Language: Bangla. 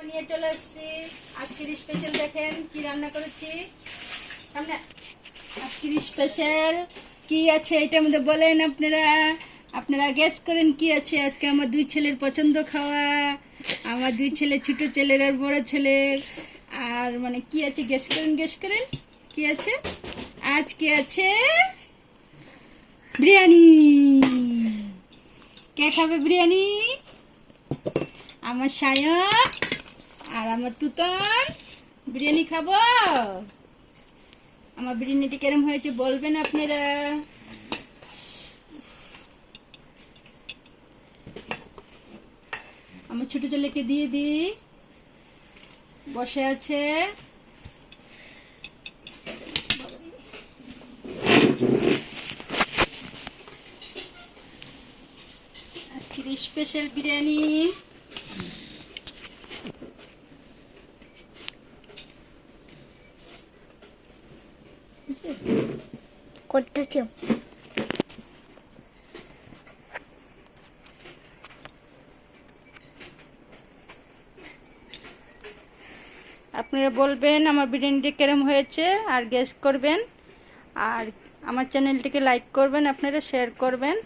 নিয়ে চলে এসেছি আজকের স্পেশাল। দেখেন কি রান্না করেছি সামনে। আজকের স্পেশাল কি আছে এটার মধ্যে বলেন আপনারা। আপনারা গেস করেন কি আছে। আজকে আমার দুই ছেলের পছন্দ খাওয়া, আমার দুই ছেলে, ছোট ছেলের আর বড় ছেলের। আর মানে কি আছে গেস করেন, গেস করেন কি আছে। আজকে আছে বিরিয়ানি। কে খাবে বিরিয়ানি? আমার সায়ন আর আমার তুতন বিরিয়ানি খাবো। আমার বিরিয়ানিটি কেরম হয়েছে বলবেন আপনারা। আমার ছোট ছেলেকে দিয়ে দিই, বসে আছে। আজকের স্পেশাল বিরিয়ানি। করতেছি আপনারা বলবেন আমার বিরিয়ানিটা কেরম হয়েছে আর গেস করবেন। আর আমার চ্যানেলটিকে লাইক করবেন, আপনারা শেয়ার করবেন।